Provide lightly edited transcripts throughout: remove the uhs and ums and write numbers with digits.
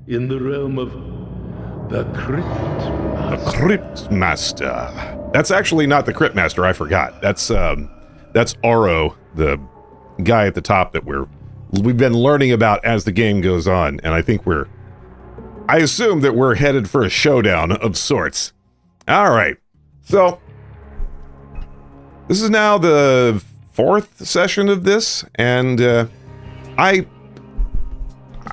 in the realm of the Cryptmaster. The Cryptmaster. That's actually not the Cryptmaster, I forgot. That's Aro, the guy at the top that we've been learning about as the game goes on, and I assume that we're headed for a showdown of sorts. All right, so this is now the 4th session of this, and I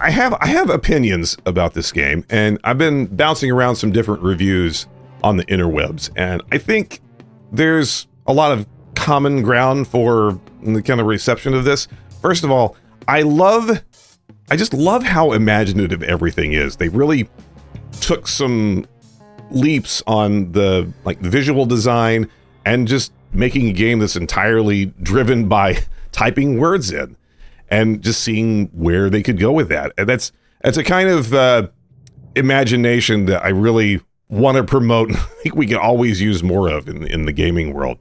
have opinions about this game, and I've been bouncing around some different reviews on the interwebs, and I think there's a lot of common ground for the kind of reception of this. First of all, I just love how imaginative everything is. They really took some leaps on the visual design and just making a game that's entirely driven by typing words in and just seeing where they could go with that. And that's a kind of imagination that I really want to promote and I think we can always use more of in the gaming world.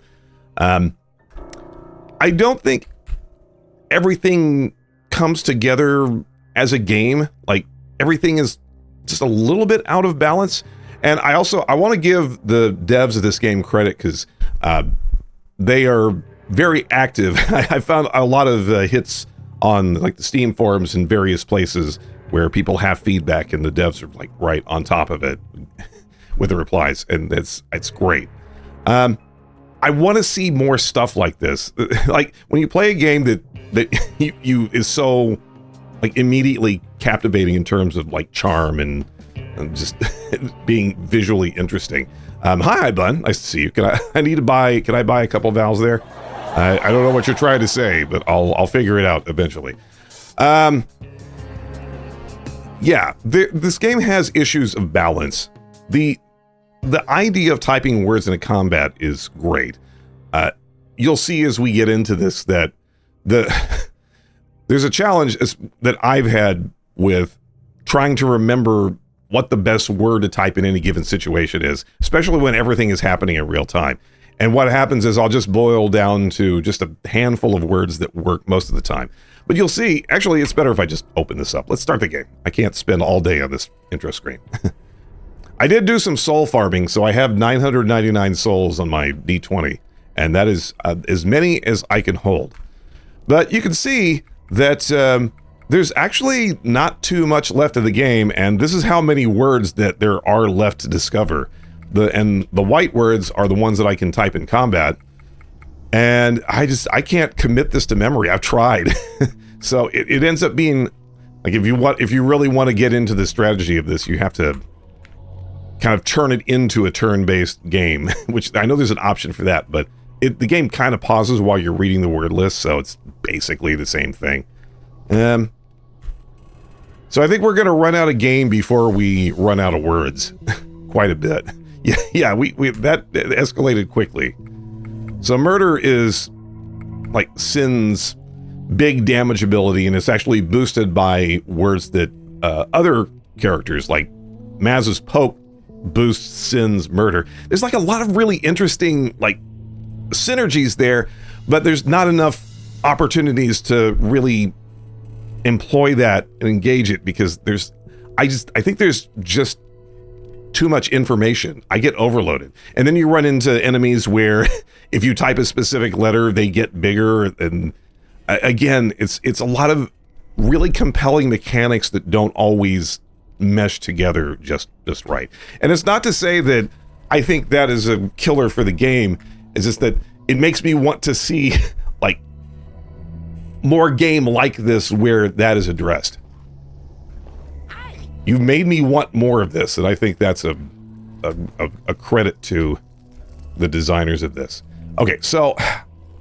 I don't think everything comes together as a game. Like, everything is just a little bit out of balance. And I want to give the devs of this game credit because they are very active. I found a lot of hits on the Steam forums and various places where people have feedback and the devs are right on top of it with the replies, and it's great. I want to see more stuff like this. Like, when you play a game that you is so immediately captivating in terms of charm and just being visually interesting. Hi, Bun. Nice to see you. Can I buy a couple vowels there? I don't know what you're trying to say, but I'll figure it out eventually. Yeah, this game has issues of balance. The idea of typing words in a combat is great. You'll see as we get into this that there's a challenge that I've had with trying to remember what the best word to type in any given situation is, especially when everything is happening in real time. And what happens is I'll just boil down to just a handful of words that work most of the time. But you'll see, actually, it's better if I just open this up. Let's start the game. I can't spend all day on this intro screen. I did do some soul farming, so I have 999 souls on my D20, and that is as many as I can hold. But you can see that there's actually not too much left of the game, and this is how many words that there are left to discover. The white words are the ones that I can type in combat, and I can't commit this to memory. I've tried. So it ends up being if you really want to get into the strategy of this, you have to kind of turn it into a turn-based game, which I know there's an option for that, but the game kind of pauses while you're reading the word list, so it's basically the same thing. So I think we're going to run out of game before we run out of words. Quite a bit. Yeah, that escalated quickly. So murder is Sin's big damage ability, and it's actually boosted by words that other characters like Maz's poke boosts Sin's murder. There's a lot of really interesting synergies there, but there's not enough opportunities to really employ that and engage it because I think there's just too much information. I get overloaded. And then you run into enemies where if you type a specific letter, they get bigger. And again, it's a lot of really compelling mechanics that don't always mesh together just right. And it's not to say that I think that is a killer for the game. It's just that it makes me want to see more game like this where that is addressed. You've made me want more of this, and I think that's a credit to the designers of this. Okay, so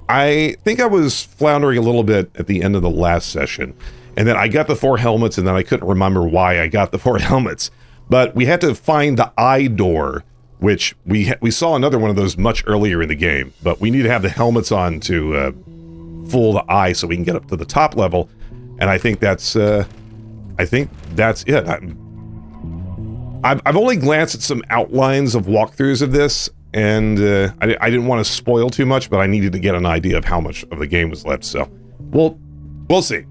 I think I was floundering a little bit at the end of the last session, and then I got the 4 helmets, and then I couldn't remember why I got the 4 helmets. But we had to find the eye door, which we saw another one of those much earlier in the game, but we need to have the helmets on to fool the eye so we can get up to the top level, and I think that's it. I've only glanced at some outlines of walkthroughs of this, and I didn't want to spoil too much, but I needed to get an idea of how much of the game was left, so we'll see.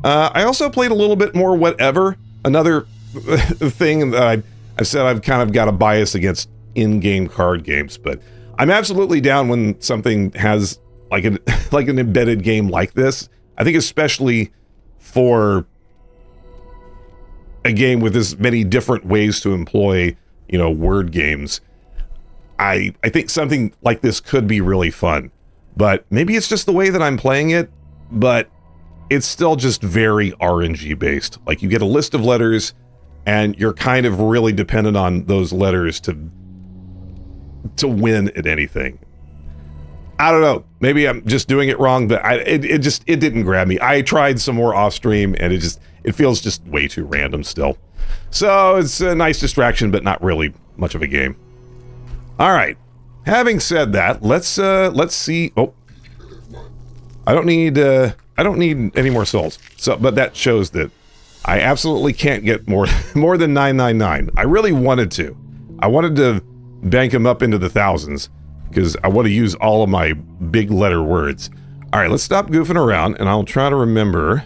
I also played a little bit more Whatever, another thing that I've said I've kind of got a bias against in-game card games, but I'm absolutely down when something has like an like an embedded game like this. I think especially for a game with as many different ways to employ, you know, word games. I think something like this could be really fun, but maybe it's just the way that I'm playing it, but it's still just very RNG based. Like you get a list of letters and you're kind of really dependent on those letters to win at anything. I don't know. Maybe I'm just doing it wrong, but it didn't grab me. I tried some more off stream and it feels just way too random still. So it's a nice distraction, but not really much of a game. All right. Having said that, let's see. Oh, I don't need any more souls. So, but that shows that I absolutely can't get more than 999. I really wanted to. I wanted to bank them up into the thousands because I want to use all of my big letter words. All right, let's stop goofing around and I'll try to remember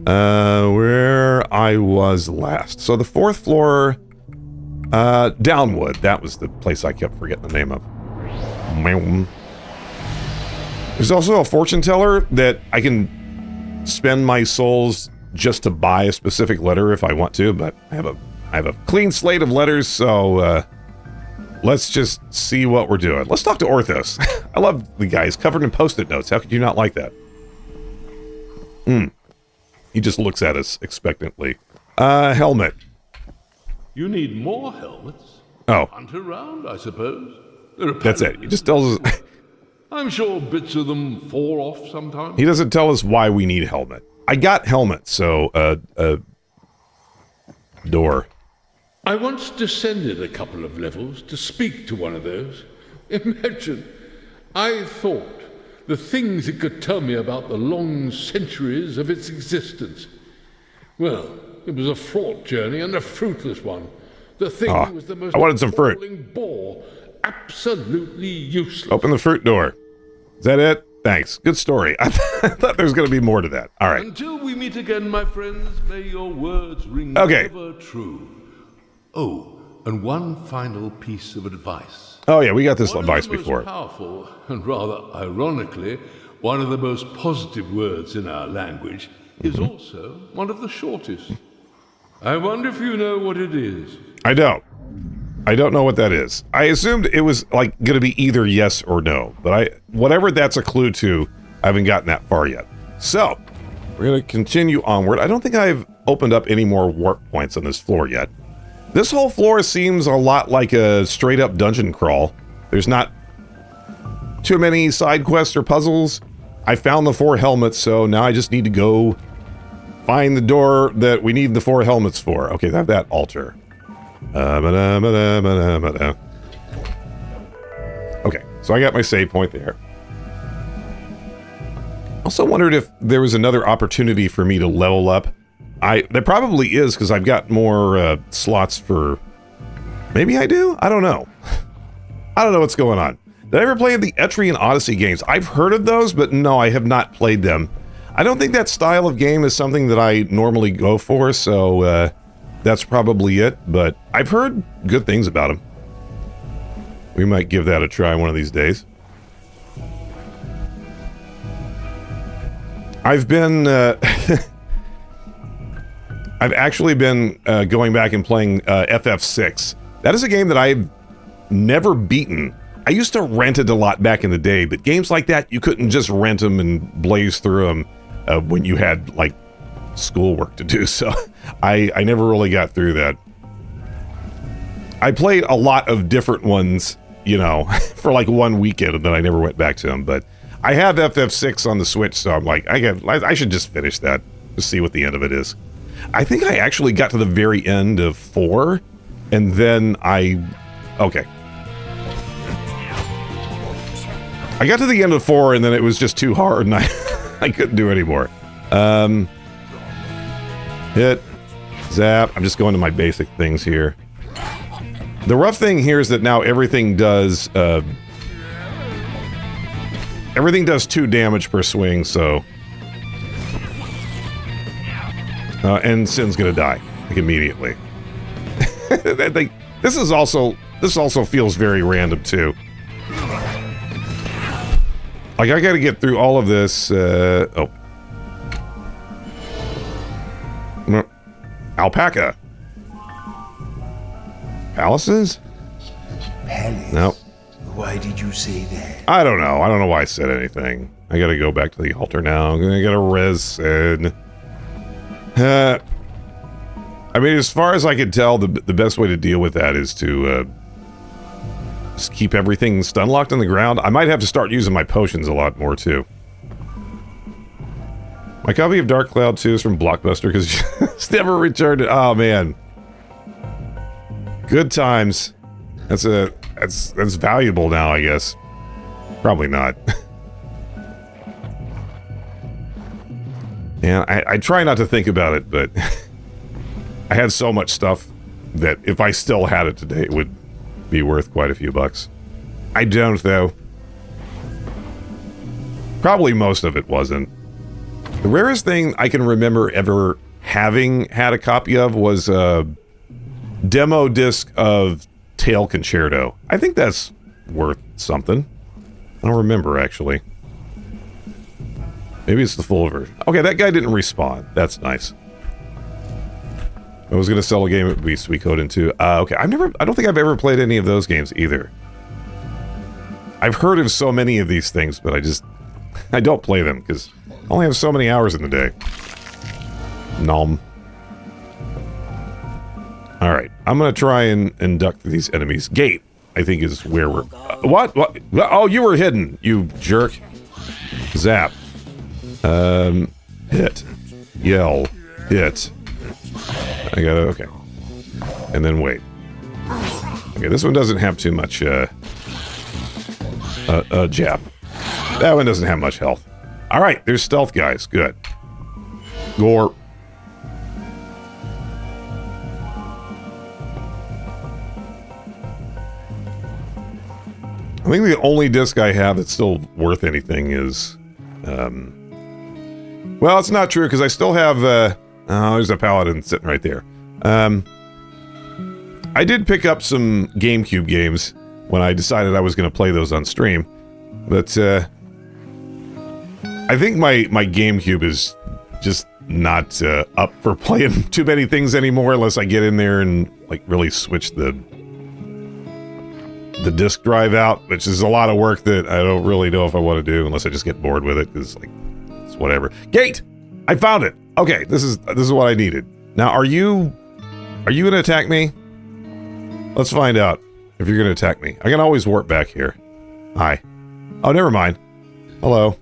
where I was last. So the 4th floor, Downwood. That was the place I kept forgetting the name of. There's also a fortune teller that I can spend my souls just to buy a specific letter if I want to, but I have a clean slate of letters, so let's just see what we're doing. Let's talk to Orthos. I love the guy. He's covered in post-it notes. How could you not like that? He just looks at us expectantly. Helmet. You need more helmets? Oh. Hunt around, I suppose. That's it. He just tells us... I'm sure bits of them fall off sometimes. He doesn't tell us why we need helmet. I got helmet, so, door. I once descended a couple of levels to speak to one of those. Imagine, I thought the things it could tell me about the long centuries of its existence. Well, it was a fraught journey and a fruitless one. The thing was the most I wanted some fruit. Bore, absolutely useless. Open the fruit door. Is that it? Thanks. Good story. I thought there was going to be more to that. All right. Until we meet again, my friends, may your words ring ever true. Oh, and one final piece of advice. Oh yeah, we got this advice before. One of the most powerful, and rather ironically, one of the most positive words in our language is also one of the shortest. I wonder if you know what it is. I don't know what that is. I assumed it was like going to be either yes or no, but whatever that's a clue to, I haven't gotten that far yet. So, we're going to continue onward. I don't think I've opened up any more warp points on this floor yet. This whole floor seems a lot like a straight-up dungeon crawl. There's not too many side quests or puzzles. I found the 4 helmets, so now I just need to go find the door that we need the 4 helmets for. Okay, I have that altar. Okay, so I got my save point there. Also wondered if there was another opportunity for me to level up. There probably is, because I've got more slots for... Maybe I do? I don't know. I don't know what's going on. Did I ever play the Etrian Odyssey games? I've heard of those, but no, I have not played them. I don't think that style of game is something that I normally go for, so that's probably it, but I've heard good things about them. We might give that a try one of these days. I've been... I've actually been going back and playing FF6. That is a game that I've never beaten. I used to rent it a lot back in the day, but games like that, you couldn't just rent them and blaze through them when you had, like, schoolwork to do, so I never really got through that. I played a lot of different ones, you know, for like one weekend, and then I never went back to them, but I have FF6 on the Switch, so I'm like, I should just finish that to see what the end of it is. I think I actually got to the very end of 4, and then okay. I got to the end of 4, and then it was just too hard, and I couldn't do anymore. Hit. Zap. I'm just going to my basic things here. The rough thing here is that now everything does 2 damage per swing, so... and Sin's gonna die, like, immediately. This also feels very random too. Like I got to get through all of this. Alpaca. Palaces? Palace? Nope. Why did you say that? I don't know. I don't know why I said anything. I gotta go back to the altar now. I'm gonna get a resin. I mean, as far as I can tell, the best way to deal with that is to just keep everything stun locked on the ground. I might have to start using my potions a lot more too. My copy of Dark Cloud 2 is from Blockbuster because it's never returned it. Oh man. Good times. That's valuable now, I guess. Probably not. And I try not to think about it, but I had so much stuff that if I still had it today, it would be worth quite a few bucks. I don't, though. Probably most of it wasn't. The rarest thing I can remember ever having had a copy of was a demo disc of Tail Concerto. I think that's worth something. I don't remember, actually. Maybe it's the full version. Okay, that guy didn't respawn. That's nice. I was going to sell a game, it would be Suikoden 2. Okay, I don't think I've ever played any of those games either. I've heard of so many of these things, but I don't play them because I only have so many hours in the day. Nom. Alright, I'm going to try and induct these enemies. Gate, I think, is where we're... What? Oh, you were hidden, you jerk. Zap. Hit. Yell. Hit. I gotta... Okay. And then wait. Okay, this one doesn't have too much, jab. That one doesn't have much health. Alright, there's stealth guys. Good. Gore. I think the only disc I have that's still worth anything is... Well, it's not true, because I still have... Oh, there's a paladin sitting right there. I did pick up some GameCube games when I decided I was going to play those on stream. But, I think my GameCube is just not up for playing too many things anymore unless I get in there and, like, really switch the disk drive out, which is a lot of work that I don't really know if I want to do unless I just get bored with it, because, like, it's whatever. Gate! I found it! Okay, this is what I needed. Now, are you gonna attack me? Let's find out if you're gonna attack me. I can always warp back here. Hi. Oh, never mind. Hello.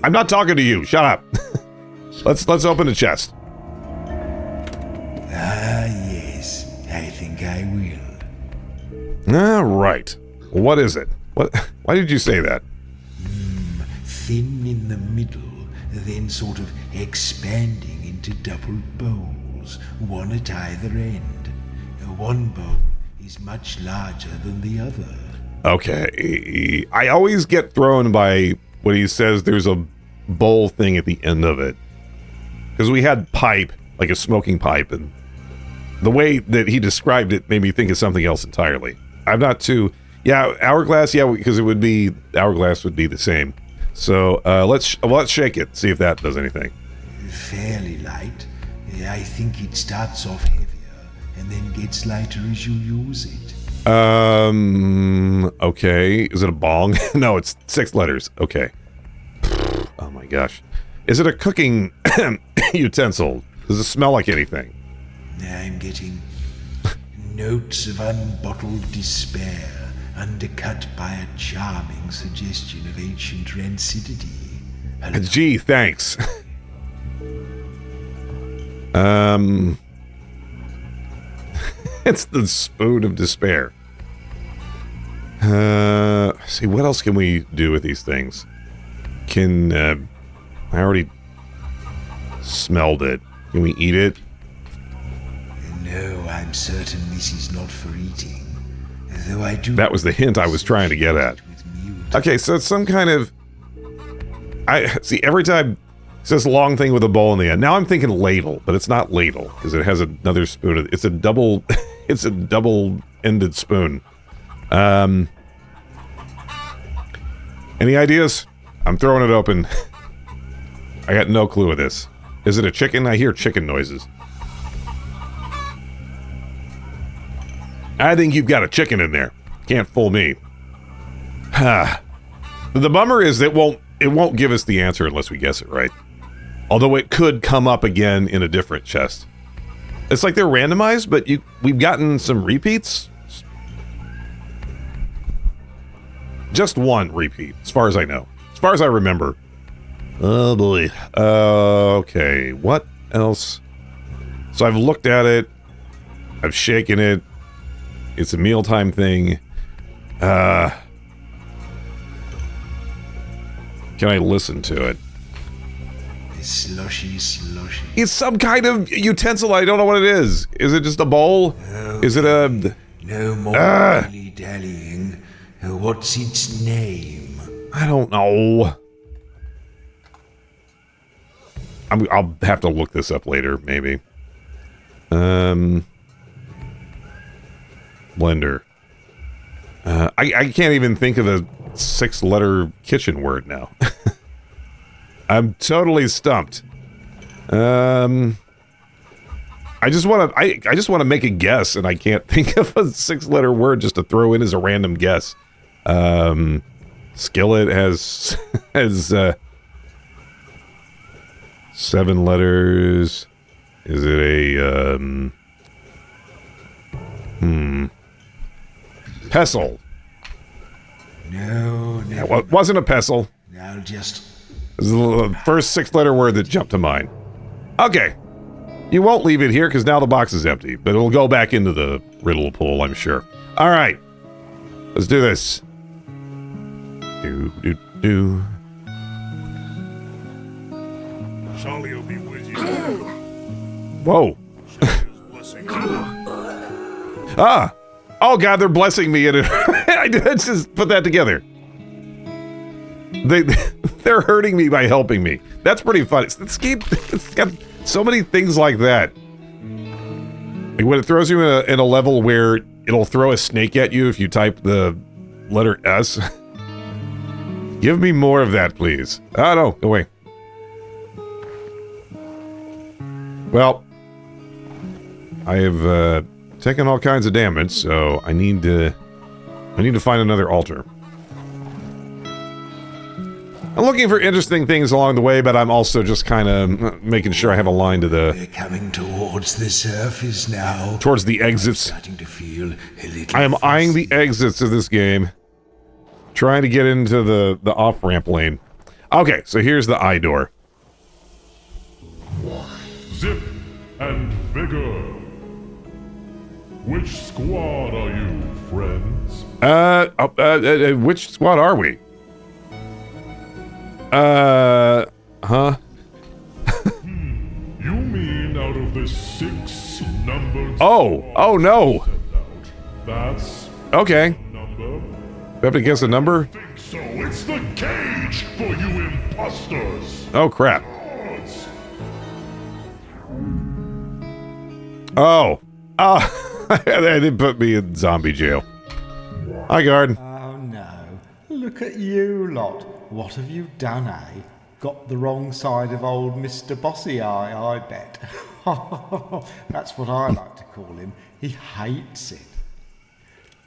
I'm not talking to you. Shut up. Let's open the chest. Ah, yes. I think I will. All right. What is it? What? Why did you say that? Thin in the middle, then sort of expanding into double bowls, one at either end. One bowl is much larger than the other. Okay. I always get thrown by when he says there's a bowl thing at the end of it. Because we had pipe, like a smoking pipe, and the way that he described it made me think of something else entirely. I'm not too... Yeah, hourglass, yeah, because it would be... Hourglass would be the same. So, let's shake it, see if that does anything. Fairly light. I think it starts off heavier, and then gets lighter as you use it. Okay. Is it a bong? No, it's 6 letters. Okay. Oh my gosh. Is it a cooking utensil? Does it smell like anything? I'm getting notes of unbottled despair, undercut by a charming suggestion of ancient rancidity. Gee, thanks. It's the spoon of despair. See, what else can we do with these things? I already smelled it. Can we eat it? No, I'm certain this is not for eating. Though I do... That was the hint I was trying to get at. Okay, so it's some kind of... See, every time says long thing with a bowl in the end. Now I'm thinking ladle, but it's not ladle because it has another spoon. It's a double, it's a double-ended spoon. Any ideas? I'm throwing it open. I got no clue of this. Is it a chicken? I hear chicken noises. I think you've got a chicken in there. Can't fool me. The bummer is that it won't give us the answer unless we guess it right. Although it could come up again in a different chest. It's like they're randomized, but we've gotten some repeats. Just one repeat, as far as I know. As far as I remember. Oh boy. Okay, what else? So I've looked at it. I've shaken it. It's a mealtime thing. Can I listen to it? Slushy. It's some kind of utensil. I don't know what it is. Is it just a bowl? Okay. Is it a... No more dilly-dallying. What's its name? I don't know. I'll have to look this up later, maybe. Blender. I can't even think of a 6-letter kitchen word now. I'm totally stumped. I just want to make a guess, and I can't think of a 6-letter word just to throw in as a random guess. Skillet has 7 letters. Is it a pestle? No, It wasn't a pestle. I'll just... This is the first 6-letter word that jumped to mind. Okay. You won't leave it here because now the box is empty, but it'll go back into the riddle pool, I'm sure. All right. Let's do this. Do. Charlie will be with you. Whoa. Ah! Oh god, they're blessing me. I did just put that together. They're hurting me by helping me. That's pretty funny. This game, it's got so many things like that. Like when it throws you in a level where it'll throw a snake at you if you type the letter S. Give me more of that, please. Oh no, go away. Well, I have taken all kinds of damage, so I need to find another altar. I'm looking for interesting things along the way, but I'm also just kind of making sure I have a line to We're coming towards the surface now. towards the exits. Starting to feel a little... I am eyeing the exits of this game, trying to get into the off-ramp lane. Okay, so here's the eye door. Zip and vigor. Which squad are you, friends? Which squad are we? Huh? You mean out of the 6 numbered... Oh no. That's Okay. number? We have to guess a number? Think so. It's the cage for you imposters. Oh crap. Odds. Oh. They put me in zombie jail. Hi, guard. Oh no, look at you lot. What have you done, eh? Got the wrong side of old Mr. Bossy Eye, I bet. That's what I like to call him. He hates it.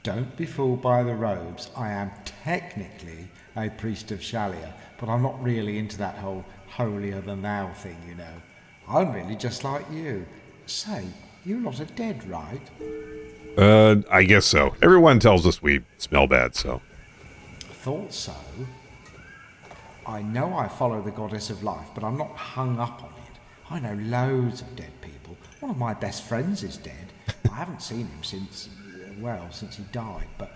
Don't be fooled by the robes. I am technically a priest of Shalia, but I'm not really into that whole holier-than-thou thing, you know. I'm really just like you. Say, you lot are dead, right? I guess so. Everyone tells us we smell bad, so. Thought so. I know I follow the goddess of life, but I'm not hung up on it. I know loads of dead people. One of my best friends is dead. I haven't seen him since he died, but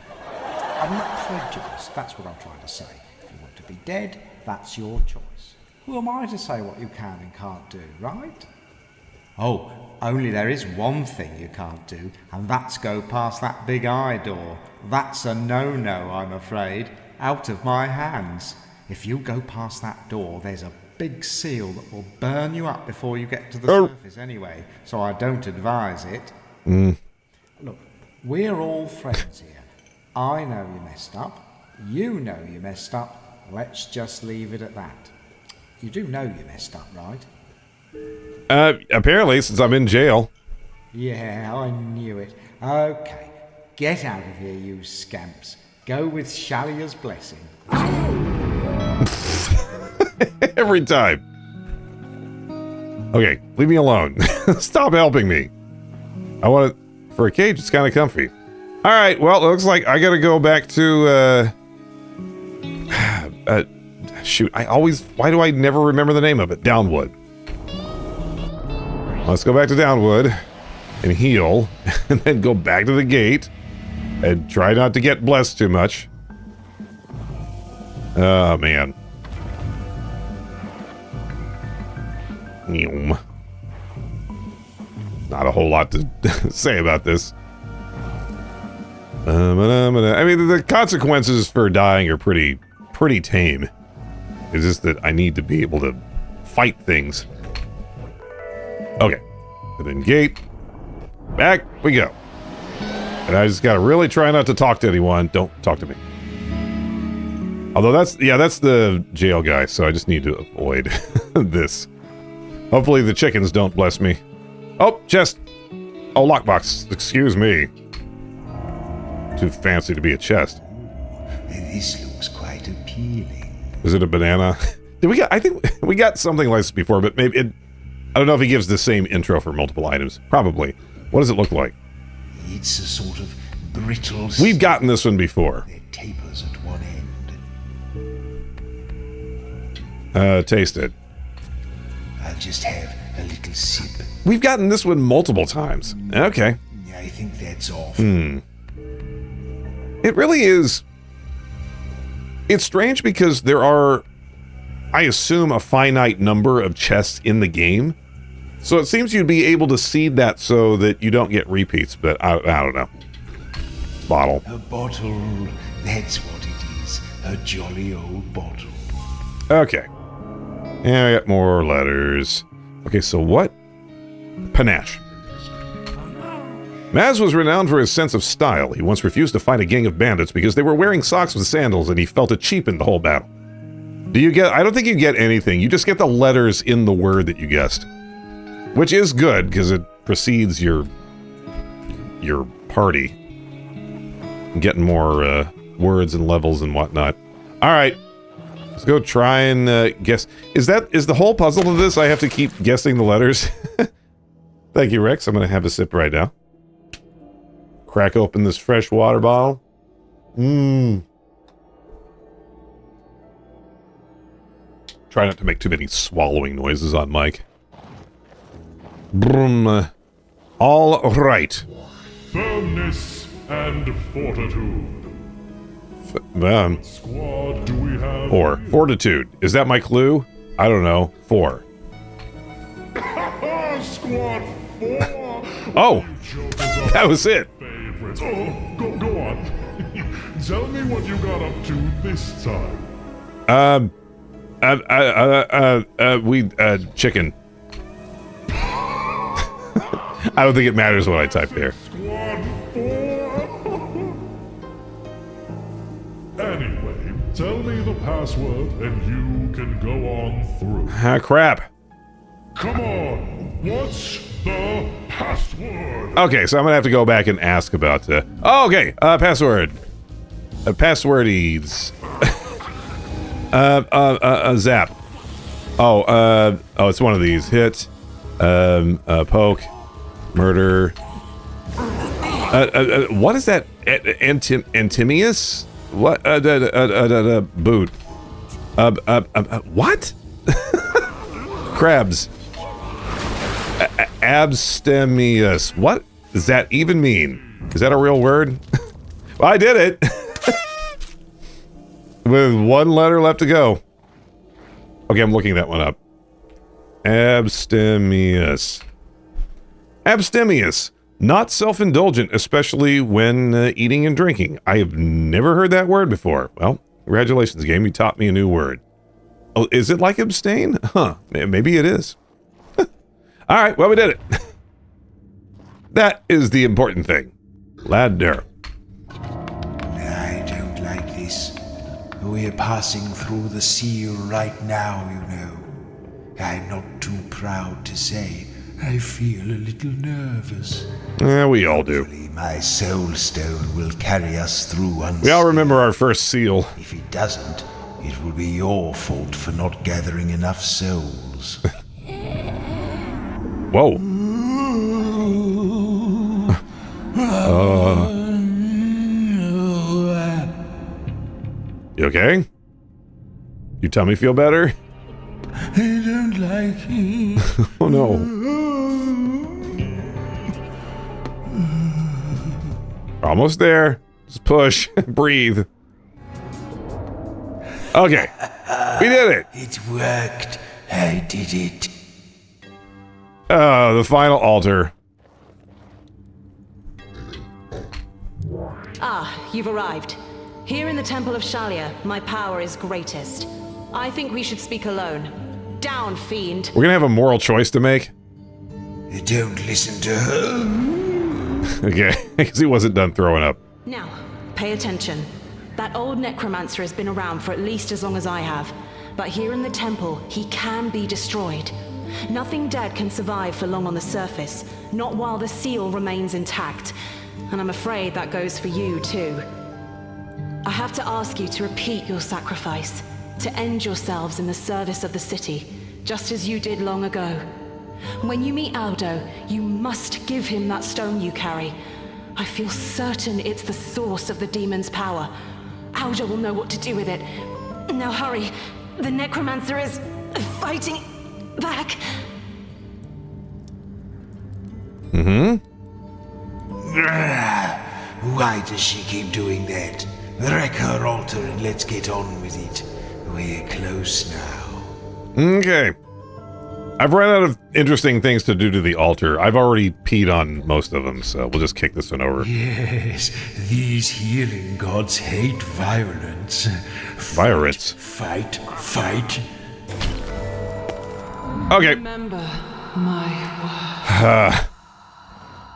I'm not prejudiced. That's what I'm trying to say. If you want to be dead, that's your choice. Who am I to say what you can and can't do, right? Oh, only there is one thing you can't do, and that's go past that big eye door. That's a no-no, I'm afraid. Out of my hands. If you go past that door, there's a big seal that will burn you up before you get to the surface anyway, so I don't advise it. Look, we're all friends here. I know you messed up. You know you messed up. Let's just leave it at that. You do know you messed up, right? Apparently, since I'm in jail. Yeah, I knew it. Okay, get out of here, you scamps. Go with Shalia's blessing. Every time. Okay, leave me alone. Stop helping me. I want it for a cage. It's kind of comfy. All right. Well, it looks like I got to go back to. Shoot. Why do I never remember the name of it? Downwood. Let's go back to Downwood and heal, and then go back to the gate and try not to get blessed too much. Oh man. Not a whole lot to say about this. I mean, the consequences for dying are pretty tame. It's just that I need to be able to fight things. Okay. And then gate. Back we go. And I just gotta really try not to talk to anyone. Don't talk to me. Although that's the jail guy, so I just need to avoid this. Hopefully the chickens don't bless me. Oh, chest. Oh, lockbox. Excuse me. Too fancy to be a chest. This looks quite appealing. Is it a banana? I think we got something like this before, but maybe I don't know if he gives the same intro for multiple items. Probably. What does it look like? It's a sort of brittle... We've gotten this one before. That tapers at one end. Taste it. I'll just have a little sip. We've gotten this one multiple times. Okay. I think that's off. It really is. It's strange because there are, I assume, a finite number of chests in the game. So it seems you'd be able to seed that so that you don't get repeats, but I don't know. Bottle. A bottle, that's what it is. A jolly old bottle. Okay. Yeah, I got more letters. Okay, so what? Panache. Maz was renowned for his sense of style. He once refused to fight a gang of bandits because they were wearing socks with sandals and he felt it cheapened the whole battle. Do you get... I don't think you get anything. You just get the letters in the word that you guessed. Which is good, because it precedes your party. Getting more words and levels and whatnot. Alright. Let's go try and guess. Is the whole puzzle of this? I have to keep guessing the letters? Thank you, Rex. I'm going to have a sip right now. Crack open this fresh water bottle. Try not to make too many swallowing noises on mic. Brum. All right. Firmness and fortitude. Squad do we have? 4. Fortitude. Is that my clue? I don't know. 4. Squad 4. Oh, that was it. Favorites. Oh, go on. Tell me what you got up to this time. Chicken. I don't think it matters what I type there. Squad 4. Anyway, tell me the password and you can go on through. Ah, crap. Come on, what's the password? Okay, so I'm gonna have to go back and ask about oh, okay, password. Passwordies. Zap. Oh, it's one of these. Hit. Poke. Murder. What is that? Antimius? What? Boot. What? Crabs. Abstemious. What does that even mean? Is that a real word? Well, I did it. With one letter left to go. Okay, I'm looking that one up. Abstemious. Abstemious. Not self-indulgent, especially when eating and drinking. I have never heard that word before. Well, congratulations, game. You taught me a new word. Oh, is it like abstain? Huh. Maybe it is. All right, well, we did it. That is the important thing. Ladder. I don't like this. We're passing through the seal right now, you know. I'm not too proud to say I feel a little nervous. Yeah, we all do. Hopefully my soul stone will carry us through unscathed. We all remember our first seal. If it doesn't, it will be your fault for not gathering enough souls. Whoa. You okay? Your tummy feel better? I don't like it. Oh no. Almost there. Just push. Breathe. Okay. We did it. It worked. I did it. The final altar. Ah, you've arrived. Here in the Temple of Shalia, my power is greatest. I think we should speak alone. Down, fiend. We're gonna have a moral choice to make. Don't listen to her. Okay, because he wasn't done throwing up. Now, pay attention. That old necromancer has been around for at least as long as I have. But here in the temple, he can be destroyed. Nothing dead can survive for long on the surface, not while the seal remains intact. And I'm afraid that goes for you, too. I have to ask you to repeat your sacrifice, to end yourselves in the service of the city, just as you did long ago. When you meet Aldo, you must give him that stone you carry. I feel certain it's the source of the demon's power. Aldo will know what to do with it. Now hurry, the necromancer is fighting back. Why does she keep doing that? Wreck her altar and let's get on with it. We're close now. Okay. I've run out of interesting things to do to the altar. I've already peed on most of them, so we'll just kick this one over. Yes, these healing gods hate violence. Violence? Fight, fight. Okay. Remember my word.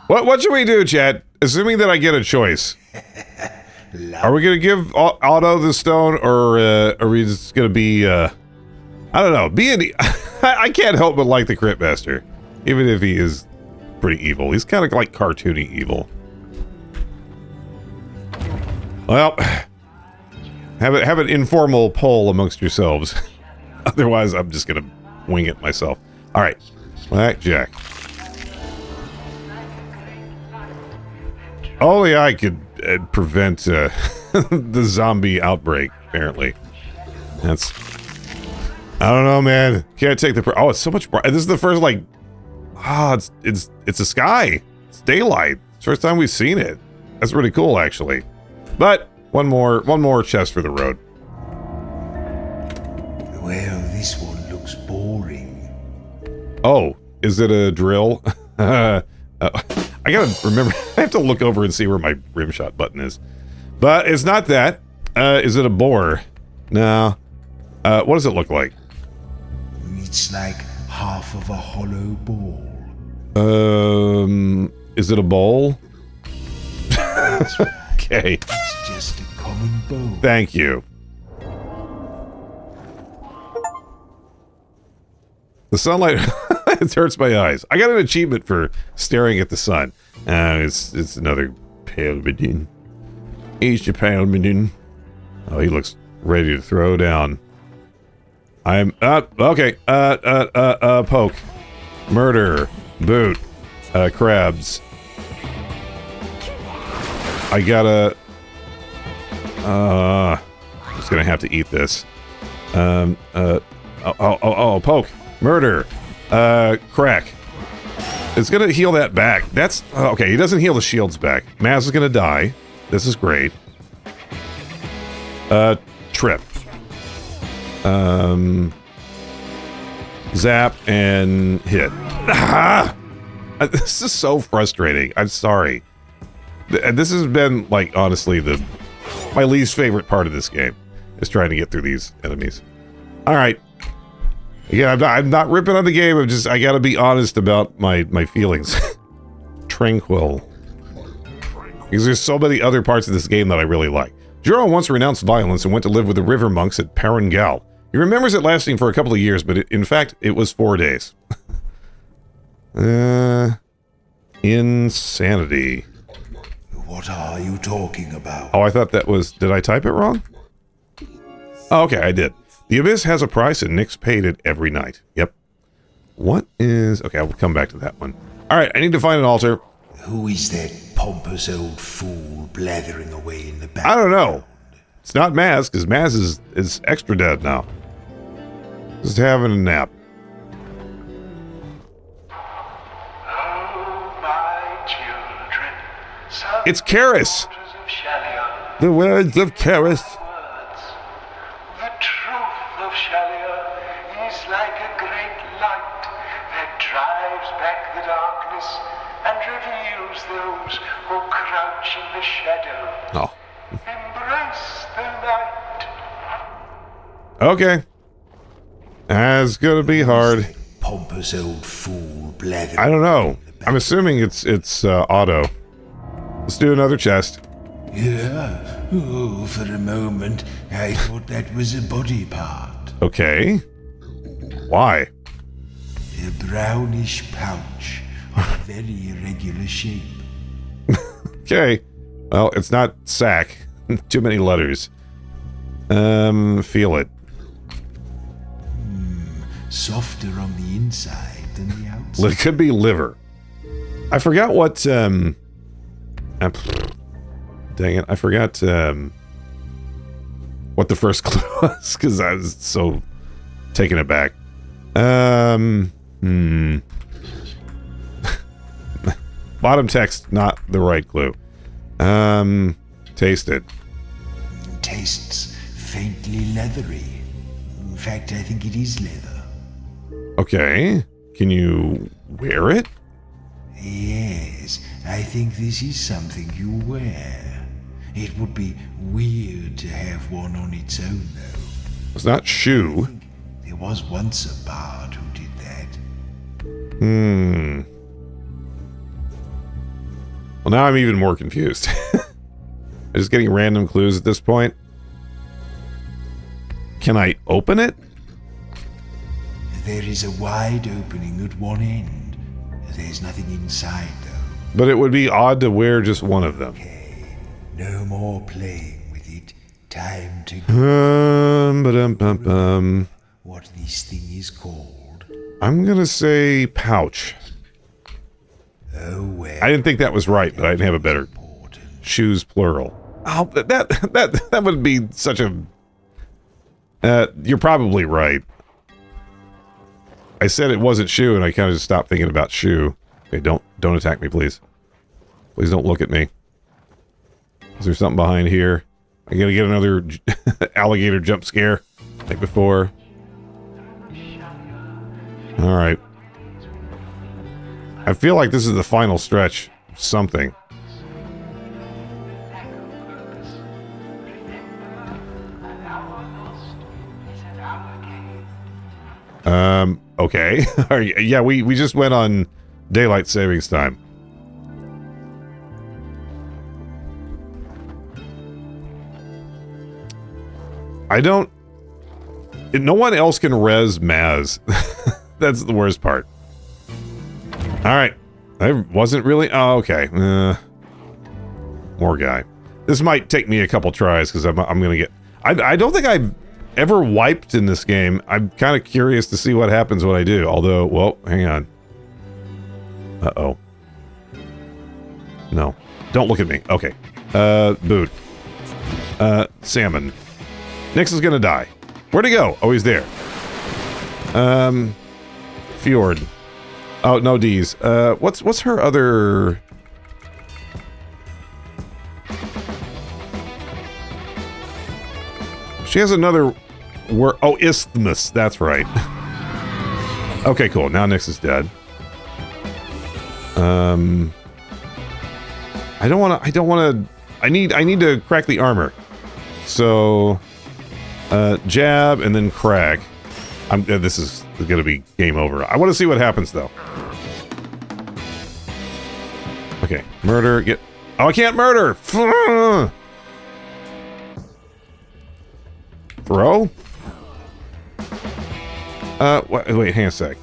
What should we do, chat? Assuming that I get a choice. Are we gonna give Otto the stone, or are we just gonna be, I don't know, I can't help but like the Cryptmaster, even if he is pretty evil. He's kind of like cartoony evil. Well, have an informal poll amongst yourselves. Otherwise, I'm just gonna wing it myself. All right, blackjack. Only I could prevent the zombie outbreak. Apparently, that's. I don't know, man. Can't take the. Oh, it's so much bright. This is the first like. It's a sky. It's daylight. It's the first time we've seen it. That's really cool, actually. But one more chest for the road. Well, this one looks boring. Oh, is it a drill? I gotta remember. I have to look over and see where my rim shot button is. But it's not that. Is it a bore? No. What does it look like? It's like half of a hollow ball. Is it a bowl? That's right. Okay. It's just a common bowl. Thank you. The sunlight, it hurts my eyes. I got an achievement for staring at the sun. It's another Palmadin. He's your Palmadin. Oh, he looks ready to throw down. I'm okay. Poke, murder, boot, crabs. I gotta. Just gonna have to eat this. Poke, murder, crack. It's gonna heal that back. That's okay. He doesn't heal the shields back. Maz is gonna die. This is great. Trip. Zap and hit. This is so frustrating. I'm sorry. This has been, like, honestly, my least favorite part of this game is trying to get through these enemies. All right, Yeah, I'm not ripping on the game. I got to be honest about my feelings. Tranquil. Because there's so many other parts of this game that I really like. Juro once renounced violence and went to live with the river monks at Parangal. He remembers it lasting for a couple of years, but in fact, it was 4 days. Insanity. What are you talking about? Oh, I thought that was... Did I type it wrong? Oh, okay, I did. The Abyss has a price and Nick's paid it every night. Yep. What is... Okay, I'll come back to that one. Alright, I need to find an altar. Who is that pompous old fool blathering away in the back? I don't know. It's not Maz, because Maz is extra dead now. Just having a nap. Oh, my children, It's Karis! daughters of Shalia, The words of Karis. words. The truth of Shalia is like a great light that drives back the darkness and reveals those who crouch in the shadow. Oh. Embrace the light. Okay. That's gonna be hard. Pompous old fool blathering. I don't know. I'm assuming it's auto. Let's do another chest. Yeah. Oh, for a moment, I thought that was a body part. Okay. Why? A brownish pouch of a very irregular shape. Okay. Well, it's not sack. Too many letters. Feel it. Softer on the inside than the outside. It could be liver. I forgot what, dang it, I forgot, what the first clue was, because I was so taken aback. Bottom text, not the right clue. Taste it. Tastes faintly leathery. In fact, I think it is leather. Okay. Can you wear it? Yes, I think this is something you wear. It would be weird to have one on its own, though. It's not shoe. There was once a bard who did that. Well, now I'm even more confused. I'm just getting random clues at this point. Can I open it? There is a wide opening at one end. There's nothing inside, though. But it would be odd to wear just one of them. Okay, no more playing with it. Time to go. Ba-dum-bum-bum. What this thing is called. I'm gonna say pouch. Oh, well. I didn't think that was right, but I didn't have a better. Important. Shoes plural. Oh, that would be such a. You're probably right. I said it wasn't shoe, and I kind of just stopped thinking about shoe. Okay, don't attack me, please. Please don't look at me. Is there something behind here? I gotta get another alligator jump scare like before. All right. I feel like this is the final stretch. Something. Okay. Yeah, we just went on daylight savings time. I don't... No one else can res Maz. That's the worst part. Alright. I wasn't really... Oh, okay. More guy. This might take me a couple tries, because I'm gonna get... I don't think I've ever wiped in this game. I'm kind of curious to see what happens when I do. Although, well, hang on. Uh-oh. No. Don't look at me. Okay. Boot. Salmon. Nyx is gonna die. Where'd he go? Oh, he's there. Fjord. Oh, no D's. What's her other... She has another word. Oh, isthmus. That's right. Okay, cool. Now Nyx is dead. I don't want to... I need to crack the armor. So... jab and then crack. This is is going to be game over. I want to see what happens, though. Okay, murder, get... Oh, I can't murder! Throw? Wait, hang on a sec.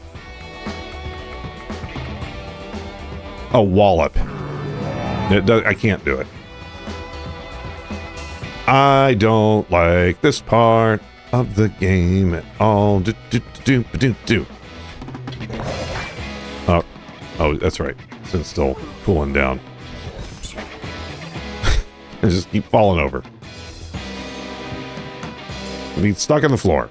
Oh, wallop. I can't do it. I don't like this part of the game at all. Oh, that's right. It's still cooling down. I just keep falling over. I mean, stuck on the floor.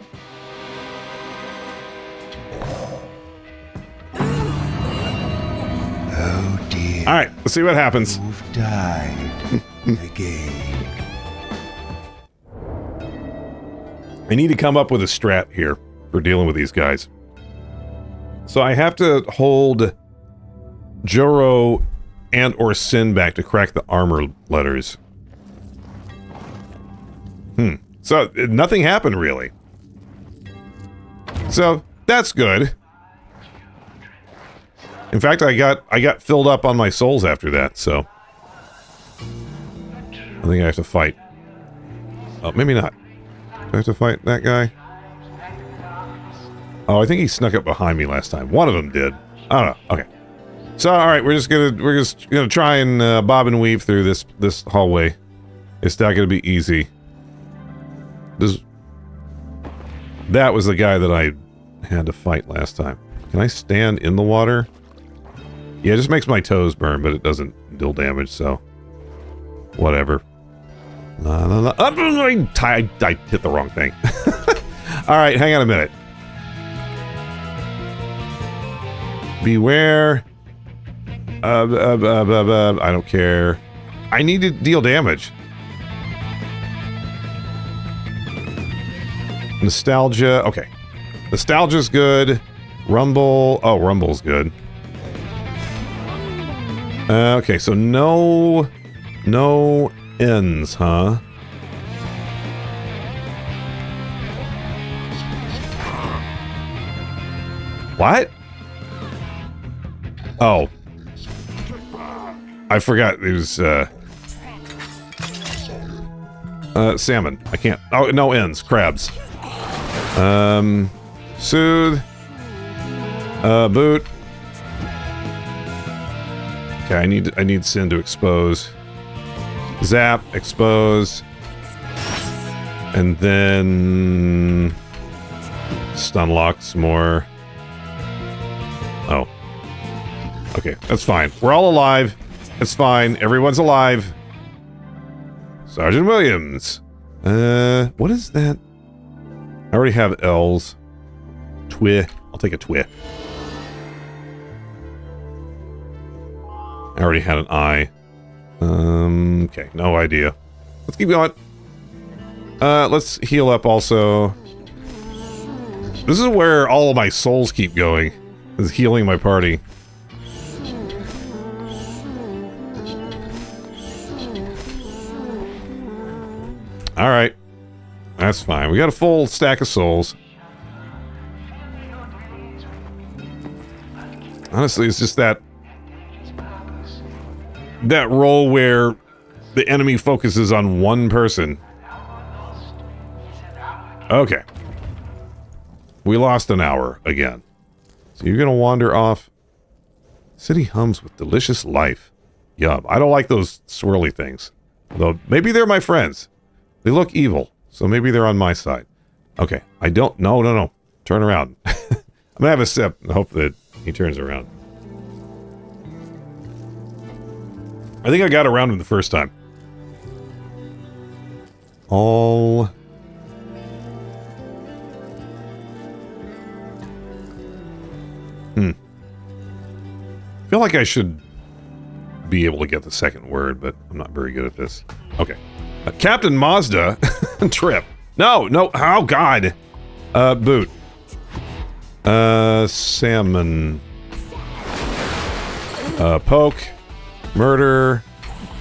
Oh dear. All right, let's see what happens. You've died again. I need to come up with a strat here for dealing with these guys. So I have to hold Joro and or Sin back to crack the armor letters. So nothing happened really. So that's good. In fact, I got filled up on my souls after that, so I think I have to fight. Oh, maybe not. Do I have to fight that guy? Oh, I think he snuck up behind me last time. One of them did. I don't know. Okay. So, all right, we're just gonna try and bob and weave through this hallway. It's not gonna be easy. That was the guy that I had to fight last time. Can I stand in the water? Yeah, it just makes my toes burn, but it doesn't deal damage, so whatever. La, la, la. I hit the wrong thing. All right, hang on a minute. Beware. I don't care. I need to deal damage. Nostalgia. Okay. Nostalgia's good. Rumble. Oh, Rumble's good. Okay, so no ends, huh? What? Oh. I forgot it was, salmon. I can't. Oh, no ends. Crabs. Soothe. Boot. Okay, I need Sin to expose. Zap, expose. And then stun lock some more. Oh. Okay, that's fine. We're all alive. It's fine. Everyone's alive. Sergeant Williams. What is that? I already have L's. Twi. I'll take a twi. I already had an I. Okay, no idea. Let's keep going. Let's heal up also. This is where all of my souls keep going. Is healing my party. Alright. That's fine. We got a full stack of souls. Honestly, it's just that role where the enemy focuses on one person. Okay. We lost an hour again. So you're gonna wander off. City hums with delicious life. Yum. I don't like those swirly things. Though maybe they're my friends. They look evil, so maybe they're on my side. Okay. I don't... No. Turn around. I'm gonna have a sip and hope that he turns around. I think I got around him the first time. All... I feel like I should be able to get the second word, but I'm not very good at this. Okay. Captain Mazda. Trip. No. Oh, God. Boot. Salmon. Poke. Murder.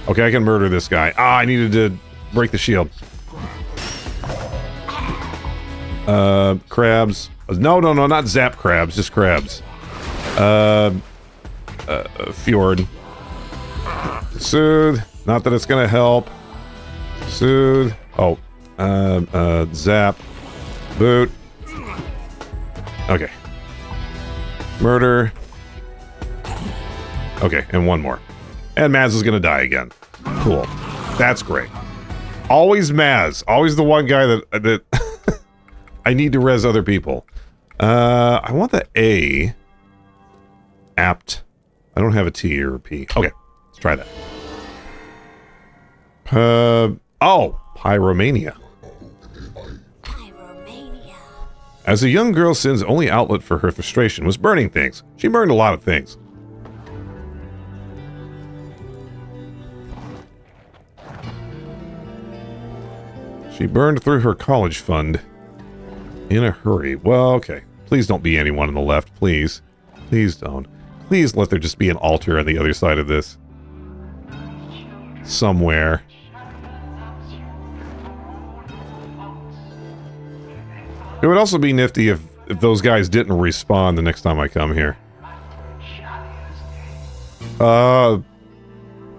Okay, I can murder this guy. Ah, I needed to break the shield. Crabs. No, not zap crabs, just crabs. Fjord. Soothe. Not that it's gonna help. Soothe. Oh. Zap. Boot. Okay. Murder. Okay, and one more. And Maz is gonna die again. Cool. That's great. Always Maz. Always the one guy that I need to res other people. I want the A. Apt. I don't have a T or a P. Okay, let's try that. Oh, Pyromania. As a young girl, Sin's only outlet for her frustration was burning things. She burned a lot of things. She burned through her college fund in a hurry. Well, okay. Please don't be anyone on the left, please. Please don't. Please let there just be an altar on the other side of this. Somewhere. It would also be nifty if those guys didn't respawn the next time I come here.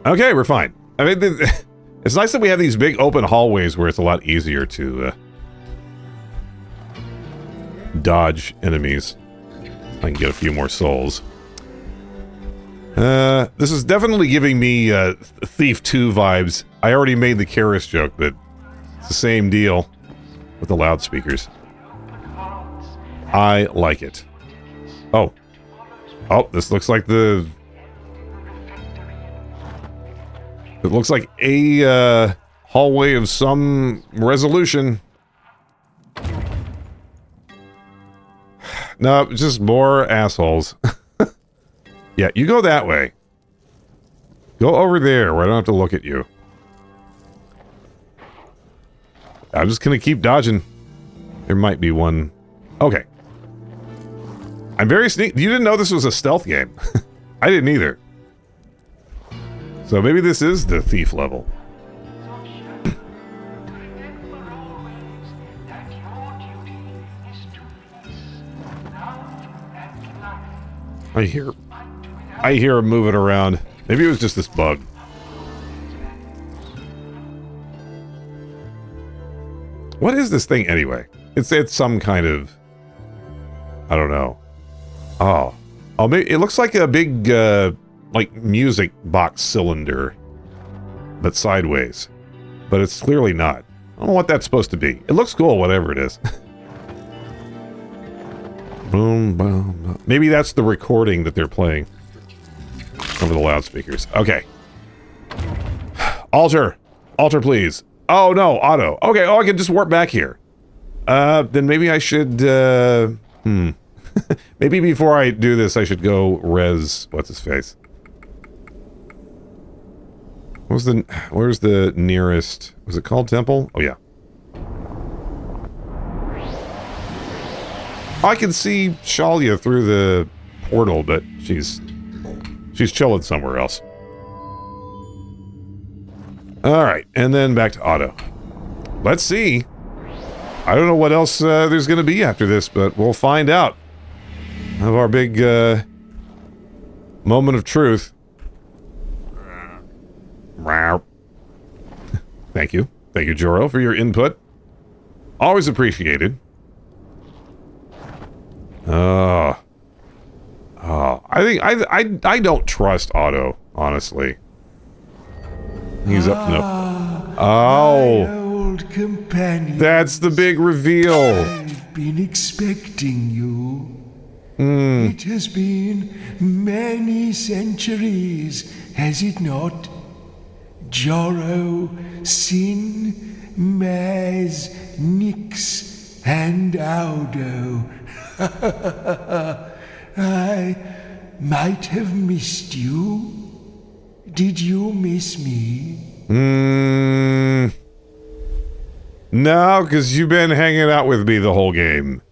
Okay, we're fine. I mean, it's nice that we have these big open hallways where it's a lot easier to dodge enemies. I can get a few more souls. This is definitely giving me Thief 2 vibes. I already made the Karis joke, but it's the same deal with the loudspeakers. I like it. Oh. Oh, this looks like the... It looks like a hallway of some resolution. No, just more assholes. Yeah, you go that way. Go over there where I don't have to look at you. I'm just gonna keep dodging. There might be one. Okay. I'm very sneaky. You didn't know this was a stealth game. I didn't either. So maybe this is the thief level. I hear him moving around. Maybe it was just this bug. What is this thing anyway? It's some kind of... I don't know. Oh, maybe it looks like a big like music box cylinder, but sideways. But it's clearly not. I don't know what that's supposed to be. It looks cool, whatever it is. Boom, boom, boom. Maybe that's the recording that they're playing over the loudspeakers. Okay. Alter, please. Oh no, auto. Okay. Oh, I can just warp back here. Then maybe I should. Maybe before I do this, I should go res... What's his face? Where's the nearest... Was it called Temple? Oh, yeah. I can see Shalia through the portal, but she's chilling somewhere else. Alright, and then back to Otto. Let's see. I don't know what else there's going to be after this, but we'll find out. Have our big moment of truth. Thank you. Thank you, Joro, for your input. Always appreciated. I think I don't trust Otto, honestly. He's up no. Oh, my old companion. That's the big reveal. I've been expecting you. It has been many centuries, has it not? Joro, Sin, Maz, Nix, and Audo. I might have missed you. Did you miss me? No, because you've been hanging out with me the whole game.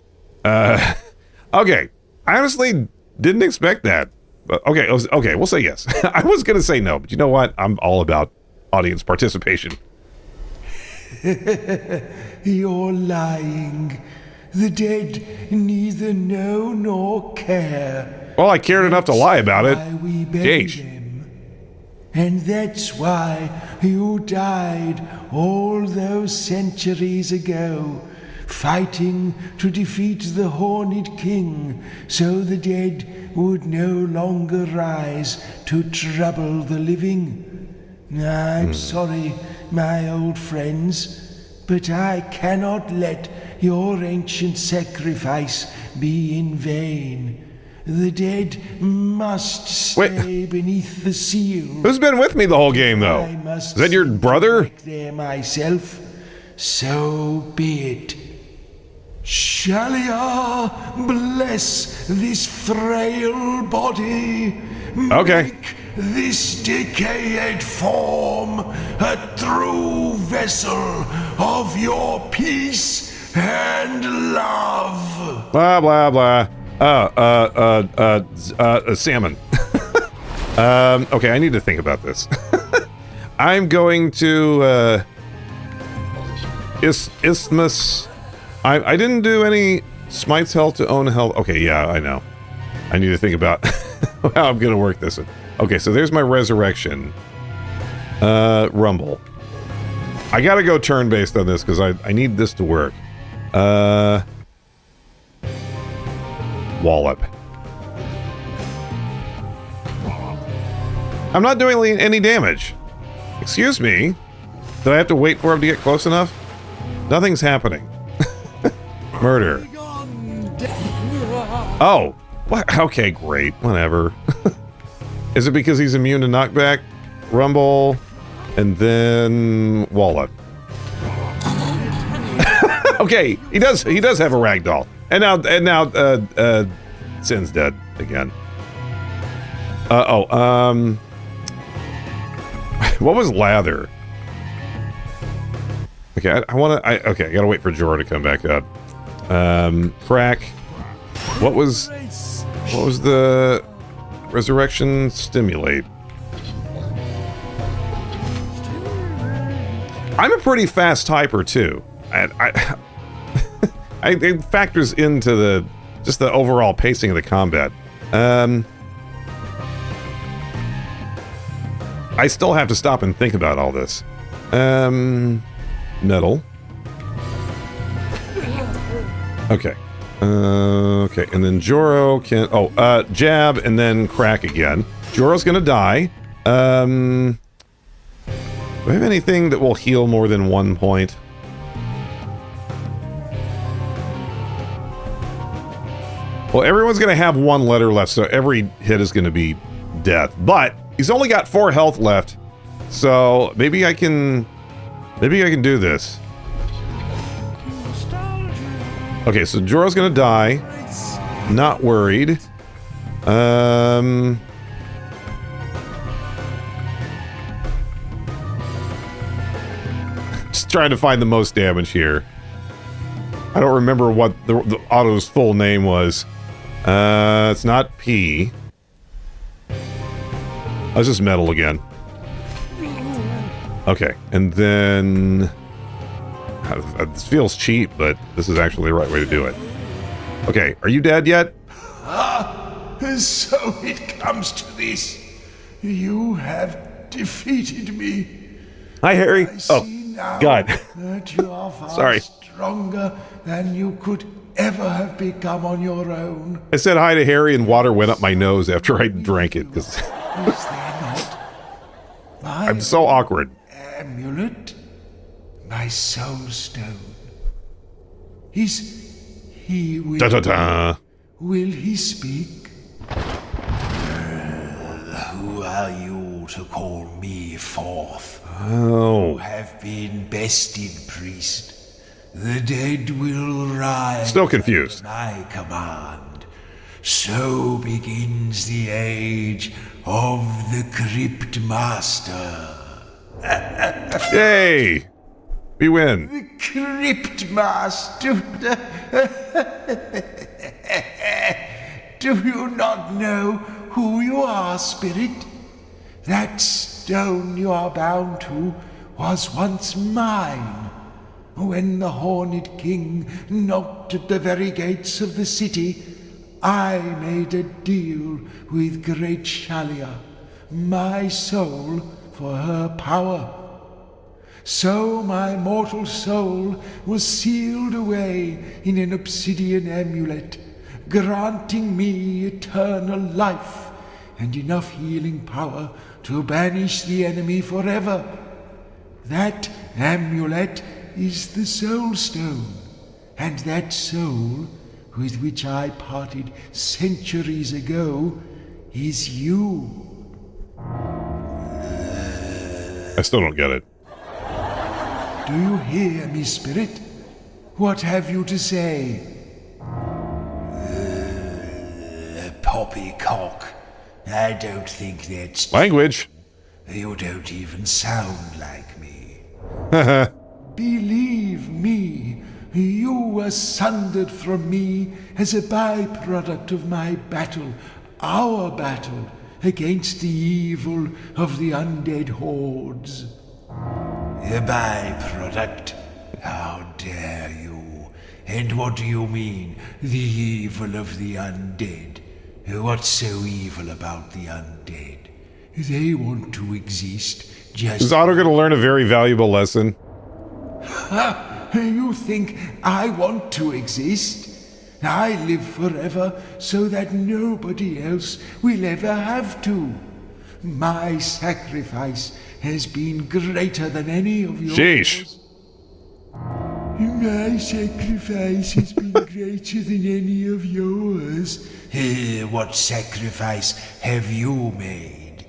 Okay. I honestly didn't expect that. But okay, we'll say yes. I was going to say no, but you know what? I'm all about audience participation. You're lying. the dead neither know nor care. Well, I cared enough to lie about it. Why we bury Jeez. them. And that's why you died all those centuries ago, fighting to defeat the Horned King, so the dead would no longer rise to trouble the living. I'm sorry, my old friends, but I cannot let your ancient sacrifice be in vain. The dead must stay beneath the seal. Who's been with me the whole game, though? I must Is that your brother? back there myself. So be it. Shalia, bless this frail body. Okay. Make this decayed form a true vessel of your peace and love. Blah, blah, blah. Salmon. Okay, I need to think about this. I'm going to, Isthmus. I didn't do any smites health to own health. Okay, yeah, I know. I need to think about how I'm gonna work this one. Okay, so there's my resurrection. Rumble. I gotta go turn-based on this because I need this to work. Wallop. I'm not doing any damage. Excuse me? Did I have to wait for him to get close enough? Nothing's happening. Murder. Oh. What? Okay, great. Whatever. Is it because he's immune to knockback? Rumble. And then... Wallop. Okay, he does have a ragdoll. And now, Sin's dead again. What was Lather? Okay, I gotta wait for Jorah to come back up. Crack. What was the resurrection? Stimulate. I'm a pretty fast typer too. It factors into just the overall pacing of the combat. I still have to stop and think about all this. Metal. Okay. Okay, and then Jorah can... Oh, jab and then crack again. Jorah's gonna die. Do I have anything that will heal more than 1 point? Well, everyone's gonna have 1 letter left, so every hit is gonna be death. But he's only got 4 health left, so maybe I can do this. Okay, so Jorah's gonna die. Not worried. Just trying to find the most damage here. I don't remember what the auto's full name was. It's not P. Let's just metal again. Okay, and then... This feels cheap, but this is actually the right way to do it. Okay, are you dead yet? So it comes to this. You have defeated me. Hi, Harry. I see Oh, now God. that you are far Sorry. stronger than you could ever have become on your own. I said hi to Harry and water went up my nose after I drank it, because Is there not? My I'm so awkward. amulet? My soul stone. Is he with Da-da-da. Will he speak? Who are you to call me forth? Oh. You have been bested, priest. The dead will rise. Still confused. Under my command. So begins the age of the Cryptmaster. Yay! We win. The Cryptmaster. Do you not know who you are, spirit? That stone you are bound to was once mine. When the Horned King knocked at the very gates of the city, I made a deal with great Shalia, my soul for her power. So my mortal soul was sealed away in an obsidian amulet, granting me eternal life and enough healing power to banish the enemy forever. That amulet is the Soul Stone, and that soul, with which I parted centuries ago, is you. I still don't get it. Do you hear me, spirit? What have you to say? Poppycock. I don't think that's... Language. You don't even sound like me. Believe me, you were sundered from me as a byproduct of my battle, our battle, against the evil of the undead hordes. A byproduct? How dare you? And what do you mean, the evil of the undead? What's so evil about the undead? They want to exist just... Is Otto going to learn a very valuable lesson? Ha! You think I want to exist? I live forever so that nobody else will ever have to. My sacrifice has been greater than any of yours. Sheesh. My sacrifice has been greater than any of yours. What sacrifice have you made?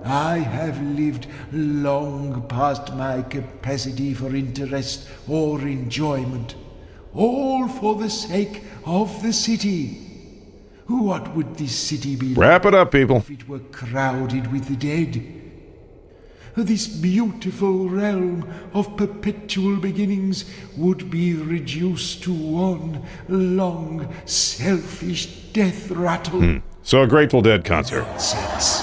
I have lived long past my capacity for interest or enjoyment, all for the sake of the city. What would this city be like Wrap it up, people. if it were crowded with the dead? This beautiful realm of perpetual beginnings would be reduced to one long, selfish death rattle. So a Grateful Dead concert. Nonsense.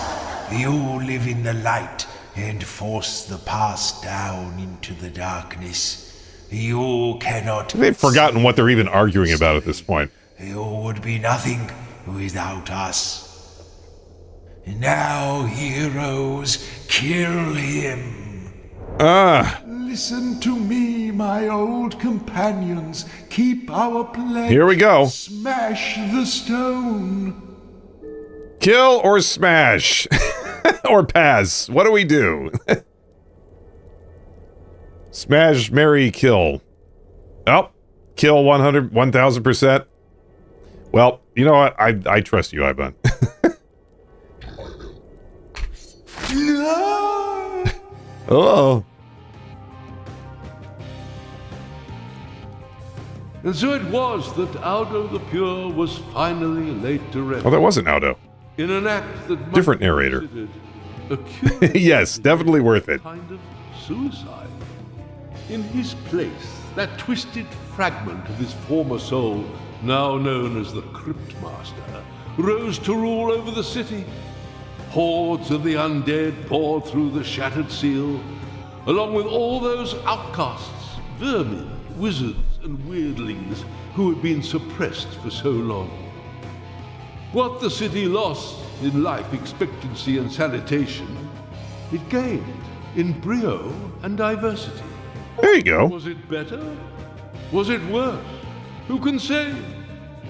You live in the light and force the past down into the darkness. You cannot... They've forgotten what they're even arguing about at this point. You would be nothing without us. Now, heroes, kill him. Listen to me, my old companions. Keep our pledge. Here we go. Smash the stone. Kill or smash? Or pass? What do we do? Smash, marry, kill. Oh, kill 100, 1000%. Well, you know what? I trust you, Ivan. No! Oh. And so it was that Aldo the Pure was finally laid to rest. Oh, that wasn't Aldo. In an act that might Different be narrator. considered a curious Yes, definitely worth it. kind of suicide. In his place, that twisted fragment of his former soul, now known as the Cryptmaster, rose to rule over the city. Hordes of the undead poured through the shattered seal, along with all those outcasts, vermin, wizards, and weirdlings who had been suppressed for so long. What the city lost in life expectancy and sanitation, it gained in brio and diversity. There you go. Was it better? Was it worse? Who can say?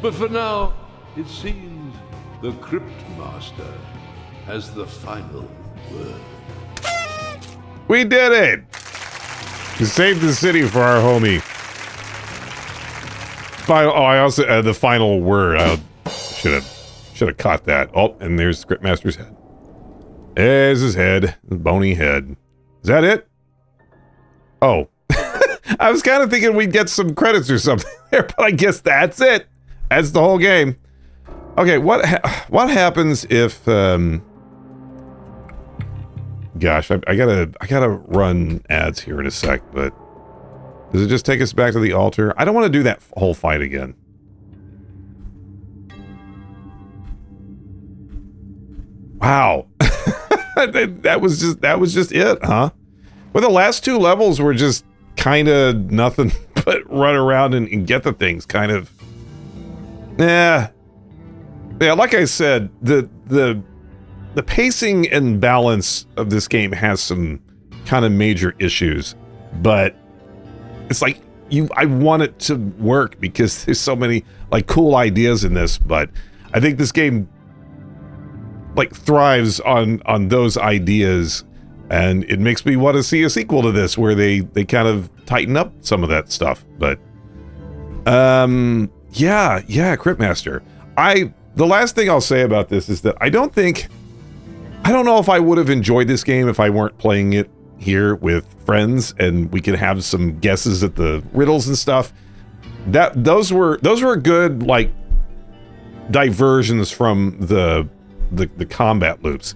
But for now, it seems the Cryptmaster has the final word. We did it! We saved the city for our homie. I also the final word. I should have caught that. Oh, and there's Cryptmaster's head. There's his head, his bony head. Is that it? Oh, I was kind of thinking we'd get some credits or something there, but I guess that's it. That's the whole game. Okay, what happens if gosh, I gotta run ads here in a sec, but does it just take us back to the altar? I don't want to do that whole fight again. Wow. that was just it, huh? Well, the last two levels were just kind of nothing but run around and get the things. Kind of, yeah. Like I said, the pacing and balance of this game has some kind of major issues, but it's like I want it to work because there's so many like cool ideas in this. But I think this game like thrives on those ideas, and it makes me want to see a sequel to this where they kind of tighten up some of that stuff. But yeah, Cryptmaster. The last thing I'll say about this is that I don't know if I would have enjoyed this game if I weren't playing it here with friends and we could have some guesses at the riddles and stuff. Those were good like diversions from the combat loops.